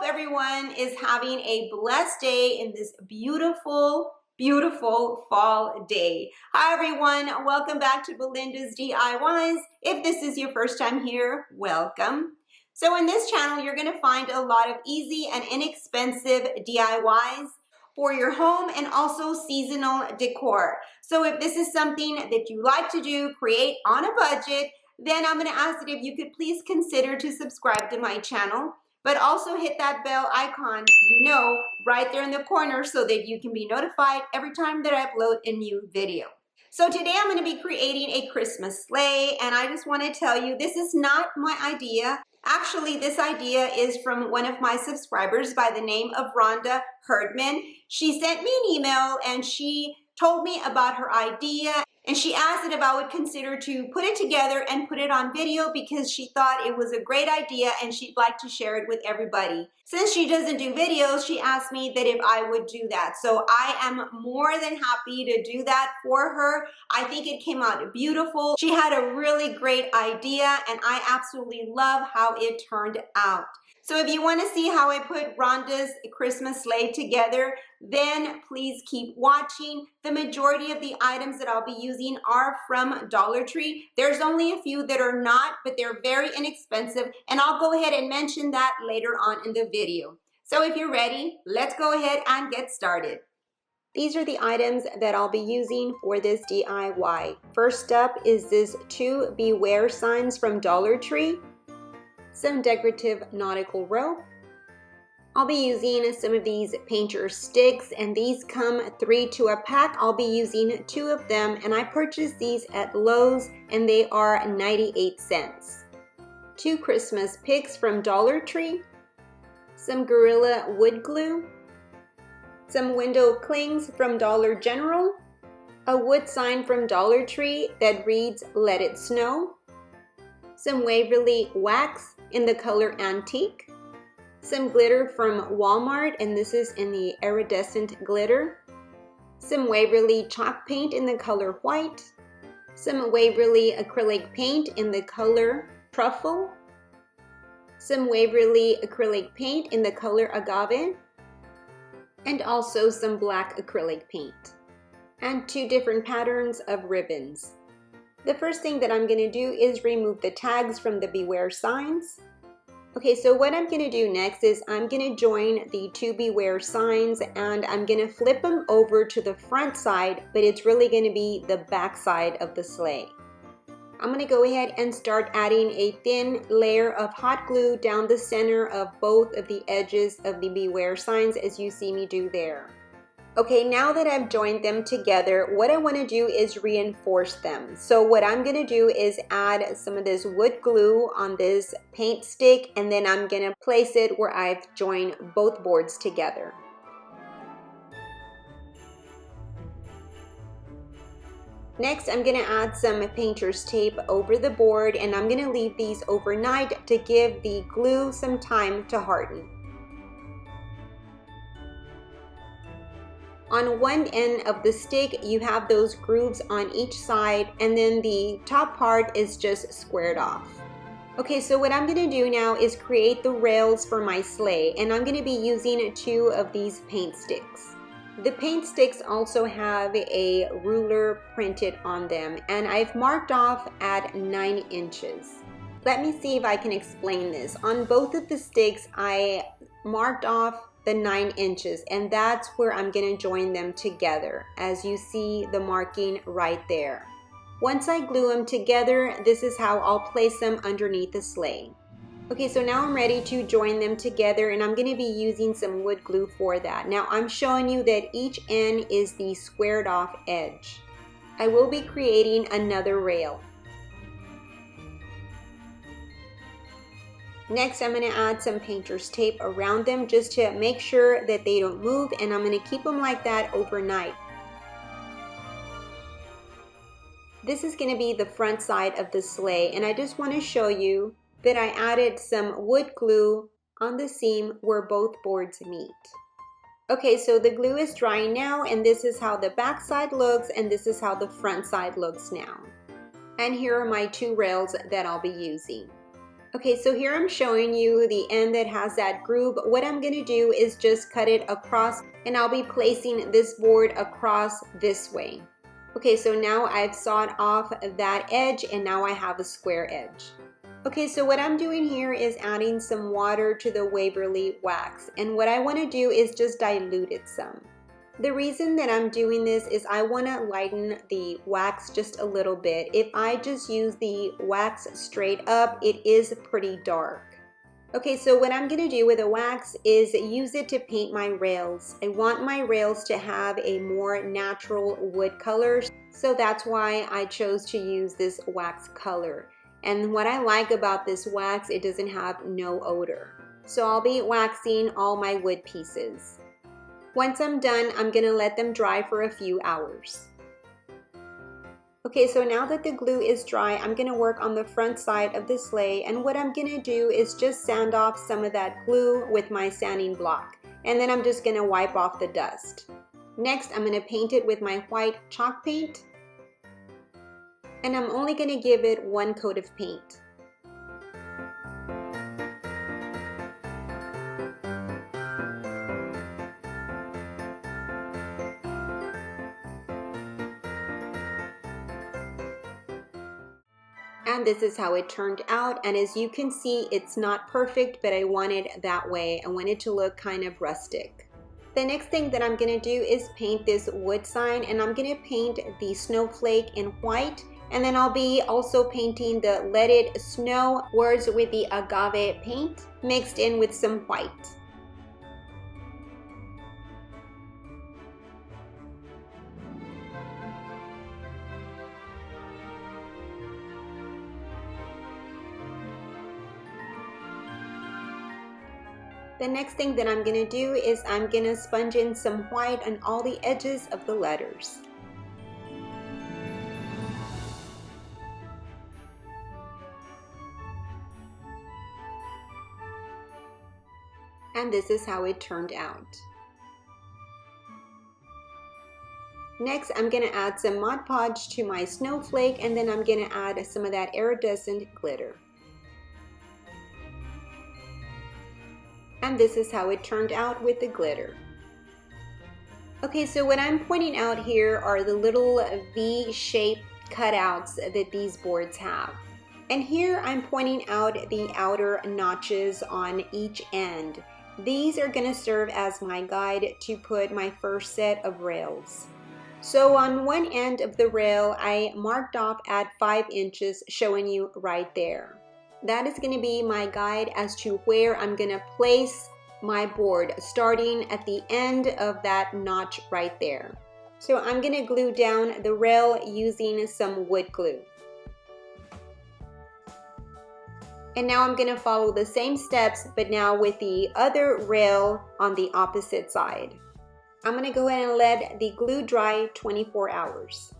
everyone is having a blessed day in this beautiful, beautiful fall day. Hi everyone, welcome back to Belinda's DIYs. If this is your first time here, welcome. So in this channel, you're gonna find a lot of easy and inexpensive DIYs for your home and also seasonal decor. So if this is something that you like to do, create on a budget, then I'm gonna ask that if you could please consider to subscribe to my channel, but also hit that bell icon, right there in the corner so that you can be notified every time that I upload a new video. So today I'm gonna be creating a Christmas sleigh, and I just wanna tell you, this is not my idea. Actually, this idea is from one of my subscribers by the name of Rhonda Herdman. She sent me an email and she told me about her idea, and she asked that if I would consider to put it together and put it on video because she thought it was a great idea and she'd like to share it with everybody. Since she doesn't do videos, she asked me that if I would do that. So I am more than happy to do that for her. I think it came out beautiful. She had a really great idea and I absolutely love how it turned out. So if you want to see how I put Rhonda's Christmas sleigh together, then please keep watching. The majority of the items that I'll be using are from Dollar Tree. There's only a few that are not, but they're very inexpensive, and I'll go ahead and mention that later on in the video. So if you're ready, let's go ahead and get started. These are the items that I'll be using for this DIY. First up is this 2 Beware signs from Dollar Tree. Some decorative nautical rope. I'll be using some of these painter sticks, and these come 3 to a pack. I'll be using 2 of them, and I purchased these at Lowe's and they are 98 cents. 2 Christmas picks from Dollar Tree. Some Gorilla wood glue. Some window clings from Dollar General. A wood sign from Dollar Tree that reads "Let It Snow." Some Waverly wax in the color Antique. Some glitter from Walmart, and this is in the iridescent glitter. Some Waverly chalk paint in the color white. Some Waverly acrylic paint in the color truffle. Some Waverly acrylic paint in the color agave. And also some black acrylic paint. And 2 different patterns of ribbons. The first thing that I'm going to do is remove the tags from the Beware signs. Okay, so what I'm going to do next is I'm going to join the 2 Beware signs and I'm going to flip them over to the front side, but it's really going to be the back side of the sleigh. I'm going to go ahead and start adding a thin layer of hot glue down the center of both of the edges of the Beware signs, as you see me do there. Okay, now that I've joined them together, what I want to do is reinforce them. So what I'm going to do is add some of this wood glue on this paint stick, and then I'm going to place it where I've joined both boards together. Next, I'm going to add some painter's tape over the board, and I'm going to leave these overnight to give the glue some time to harden. On one end of the stick, you have those grooves on each side, and then the top part is just squared off. Okay, so what I'm going to do now is create the rails for my sleigh, and I'm going to be using 2 of these paint sticks. The paint sticks also have a ruler printed on them, and I've marked off at 9 inches. Let me see if I can explain this. On both of the sticks, I marked off the 9 inches, and that's where I'm going to join them together, as you see the marking right there. Once I glue them together, this is how I'll place them underneath the sleigh. Okay, so now I'm ready to join them together, and I'm going to be using some wood glue for that. Now I'm showing you that each end is the squared off edge. I will be creating another rail. Next, I'm going to add some painter's tape around them just to make sure that they don't move, and I'm going to keep them like that overnight. This is going to be the front side of the sleigh, and I just want to show you that I added some wood glue on the seam where both boards meet. Okay, so the glue is drying now, and this is how the back side looks, and this is how the front side looks now. And here are my 2 rails that I'll be using. Okay, so here I'm showing you the end that has that groove. What I'm gonna do is just cut it across, and I'll be placing this board across this way. Okay, so now I've sawed off that edge and now I have a square edge. Okay, so what I'm doing here is adding some water to the Waverly wax, and what I want to do is just dilute it some. The reason that I'm doing this is I want to lighten the wax just a little bit. If I just use the wax straight up, it is pretty dark. Okay, so what I'm going to do with the wax is use it to paint my rails. I want my rails to have a more natural wood color, so that's why I chose to use this wax color. And what I like about this wax, it doesn't have no odor. So I'll be waxing all my wood pieces. Once I'm done, I'm gonna let them dry for a few hours. Okay, so now that the glue is dry, I'm gonna work on the front side of the sleigh, and what I'm gonna do is just sand off some of that glue with my sanding block, and then I'm just gonna wipe off the dust. Next, I'm gonna paint it with my white chalk paint, and I'm only gonna give it one coat of paint. And this is how it turned out, and as you can see, it's not perfect, but I want it that way. I want it to look kind of rustic. The next thing that I'm gonna do is paint this wood sign, and I'm gonna paint the snowflake in white, and then I'll be also painting the Let It Snow words with the agave paint mixed in with some white. The next thing that I'm gonna do is I'm gonna sponge in some white on all the edges of the letters. And this is how it turned out. Next, I'm gonna add some Mod Podge to my snowflake, and then I'm gonna add some of that iridescent glitter. And this is how it turned out with the glitter. Okay, so what I'm pointing out here are the little V-shaped cutouts that these boards have. And here I'm pointing out the outer notches on each end. These are going to serve as my guide to put my first set of rails. So on one end of the rail, I marked off at 5 inches, showing you right there. That is going to be my guide as to where I'm going to place my board, starting at the end of that notch right there. So I'm going to glue down the rail using some wood glue. And now I'm going to follow the same steps, but now with the other rail on the opposite side. I'm going to go ahead and let the glue dry 24 hours.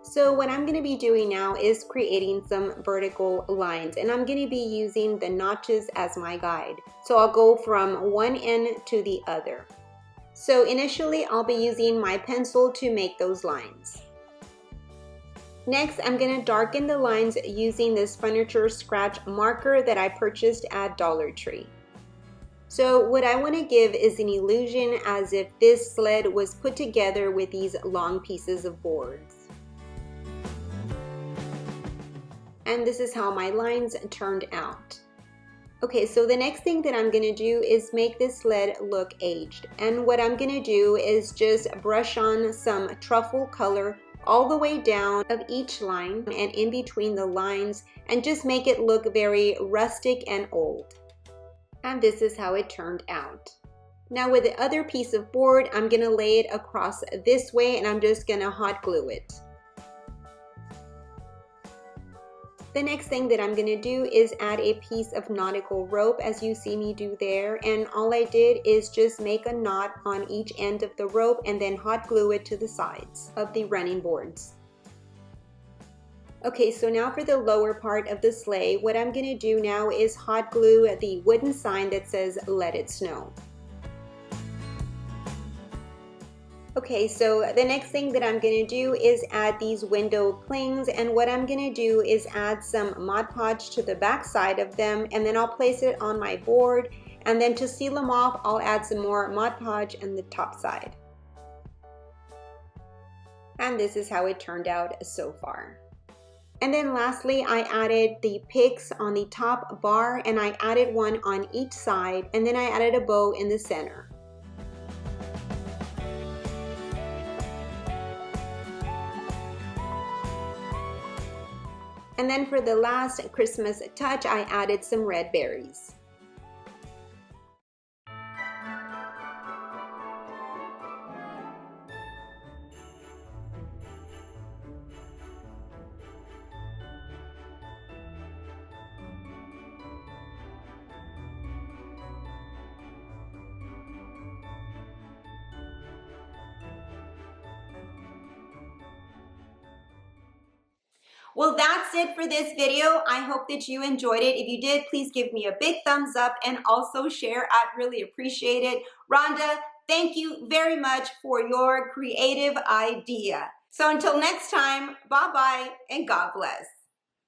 So what I'm going to be doing now is creating some vertical lines, and I'm going to be using the notches as my guide. So I'll go from one end to the other. So initially I'll be using my pencil to make those lines. Next, I'm going to darken the lines using this furniture scratch marker that I purchased at Dollar Tree. So what I want to give is an illusion as if this sled was put together with these long pieces of boards. And this is how my lines turned out. Okay, so the next thing that I'm gonna do is make this sled look aged. And what I'm gonna do is just brush on some truffle color all the way down of each line and in between the lines, and just make it look very rustic and old. And this is how it turned out. Now with the other piece of board, I'm gonna lay it across this way, and I'm just gonna hot glue it. The next thing that I'm going to do is add a piece of nautical rope, as you see me do there, and all I did is just make a knot on each end of the rope and then hot glue it to the sides of the running boards. Okay, so now for the lower part of the sleigh, what I'm going to do now is hot glue the wooden sign that says "Let It Snow." Okay, so the next thing that I'm gonna do is add these window clings, and what I'm gonna do is add some Mod Podge to the back side of them, and then I'll place it on my board, and then to seal them off, I'll add some more Mod Podge on the top side. And this is how it turned out so far. And then lastly, I added the picks on the top bar, and I added one on each side, and then I added a bow in the center. And then for the last Christmas touch, I added some red berries. Well, that's it for this video. I hope that you enjoyed it. If you did, please give me a big thumbs up and also share. I'd really appreciate it. Rhonda, thank you very much for your creative idea. So until next time, bye-bye and God bless.